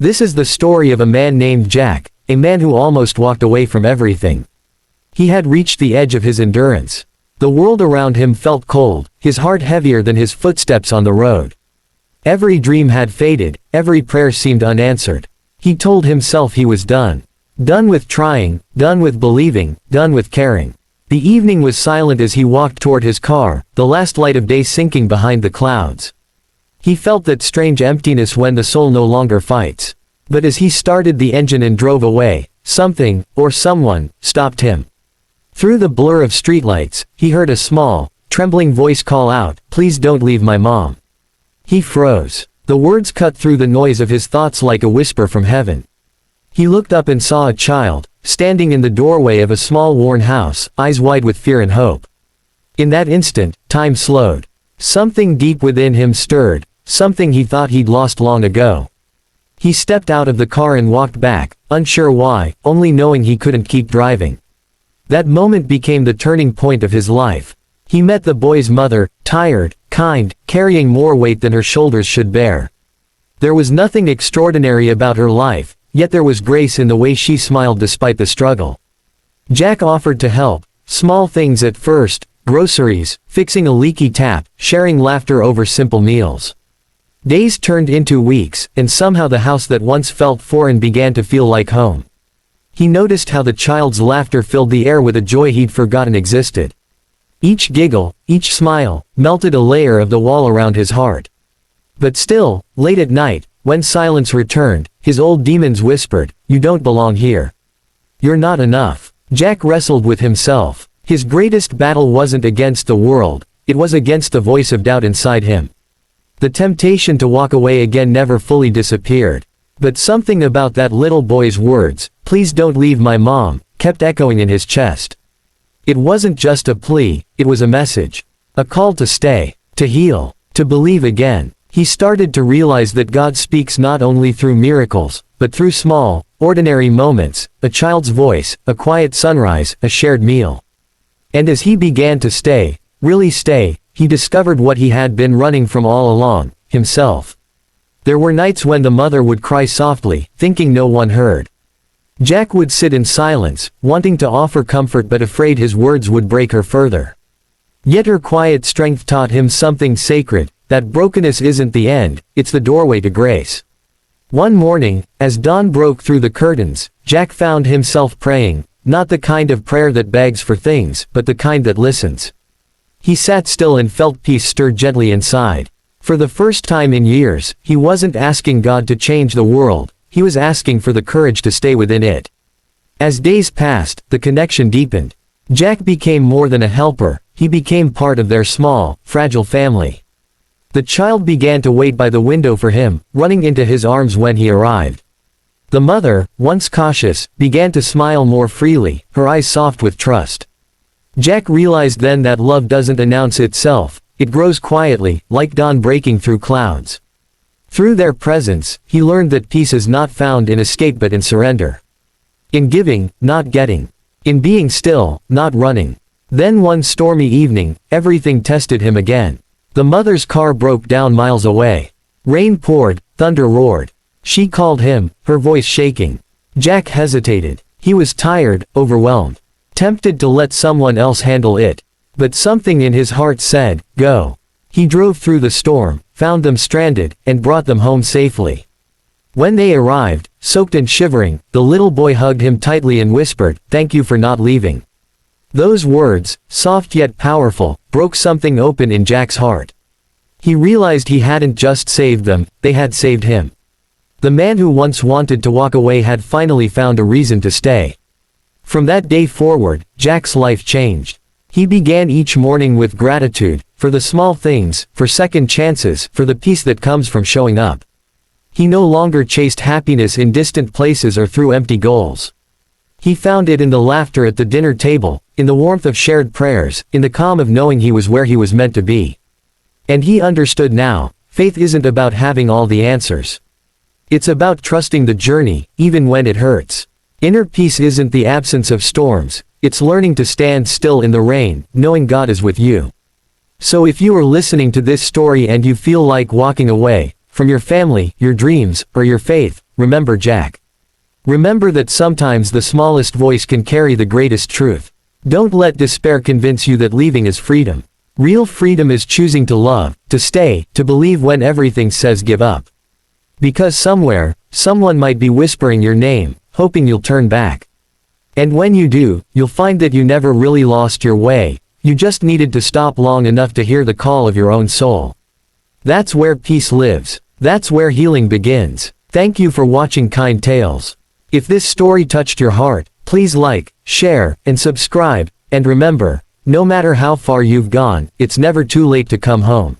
This is the story of a man named Jack, a man who almost walked away from everything. He had reached the edge of his endurance. The world around him felt cold, his heart heavier than his footsteps on the road. Every dream had faded, every prayer seemed unanswered. He told himself he was done. Done with trying, done with believing, done with caring. The evening was silent as he walked toward his car, the last light of day sinking behind the clouds. He felt that strange emptiness when the soul no longer fights. But as he started the engine and drove away, something, or someone, stopped him. Through the blur of streetlights, he heard a small, trembling voice call out, "Please don't leave my mom." He froze. The words cut through the noise of his thoughts like a whisper from heaven. He looked up and saw a child, standing in the doorway of a small worn house, eyes wide with fear and hope. In that instant, time slowed. Something deep within him stirred, something he thought he'd lost long ago. He stepped out of the car and walked back, unsure why, only knowing he couldn't keep driving. That moment became the turning point of his life. He met the boy's mother, tired, kind, carrying more weight than her shoulders should bear. There was nothing extraordinary about her life, yet there was grace in the way she smiled despite the struggle. Jack offered to help, small things at first, groceries, fixing a leaky tap, sharing laughter over simple meals. Days turned into weeks, and somehow the house that once felt foreign began to feel like home. He noticed how the child's laughter filled the air with a joy he'd forgotten existed. Each giggle, each smile, melted a layer of the wall around his heart. But still, late at night, when silence returned, his old demons whispered, "You don't belong here. You're not enough." Jack wrestled with himself. His greatest battle wasn't against the world, it was against the voice of doubt inside him. The temptation to walk away again never fully disappeared. But something about that little boy's words, "Please don't leave my mom," kept echoing in his chest. It wasn't just a plea, it was a message. A call to stay, to heal, to believe again. He started to realize that God speaks not only through miracles, but through small, ordinary moments, a child's voice, a quiet sunrise, a shared meal. And as he began to stay, really stay, he discovered what he had been running from all along, himself. There were nights when the mother would cry softly, thinking no one heard. Jack would sit in silence, wanting to offer comfort but afraid his words would break her further. Yet her quiet strength taught him something sacred, that brokenness isn't the end, it's the doorway to grace. One morning, as dawn broke through the curtains, Jack found himself praying, not the kind of prayer that begs for things, but the kind that listens. He sat still and felt peace stir gently inside. For the first time in years, he wasn't asking God to change the world, he was asking for the courage to stay within it. As days passed, the connection deepened. Jack became more than a helper, he became part of their small, fragile family. The child began to wait by the window for him, running into his arms when he arrived. The mother, once cautious, began to smile more freely, her eyes soft with trust. Jack realized then that love doesn't announce itself, it grows quietly, like dawn breaking through clouds. Through their presence, he learned that peace is not found in escape but in surrender. In giving, not getting. In being still, not running. Then one stormy evening, everything tested him again. The mother's car broke down miles away. Rain poured, thunder roared. She called him, her voice shaking. Jack hesitated. He was tired, overwhelmed. Tempted to let someone else handle it. But something in his heart said, "Go." He drove through the storm, found them stranded, and brought them home safely. When they arrived, soaked and shivering, the little boy hugged him tightly and whispered, "Thank you for not leaving." Those words, soft yet powerful, broke something open in Jack's heart. He realized he hadn't just saved them, they had saved him. The man who once wanted to walk away had finally found a reason to stay. From that day forward, Jack's life changed. He began each morning with gratitude, for the small things, for second chances, for the peace that comes from showing up. He no longer chased happiness in distant places or through empty goals. He found it in the laughter at the dinner table, in the warmth of shared prayers, in the calm of knowing he was where he was meant to be. And he understood now, faith isn't about having all the answers. It's about trusting the journey, even when it hurts. Inner peace isn't the absence of storms, it's learning to stand still in the rain, knowing God is with you. So if you are listening to this story and you feel like walking away, from your family, your dreams, or your faith, remember Jack. Remember that sometimes the smallest voice can carry the greatest truth. Don't let despair convince you that leaving is freedom. Real freedom is choosing to love, to stay, to believe when everything says give up. Because somewhere, someone might be whispering your name, hoping you'll turn back. And when you do, you'll find that you never really lost your way, you just needed to stop long enough to hear the call of your own soul. That's where peace lives. That's where healing begins. Thank you for watching Kind Tales. If this story touched your heart, please like, share, and subscribe, and remember, no matter how far you've gone, it's never too late to come home.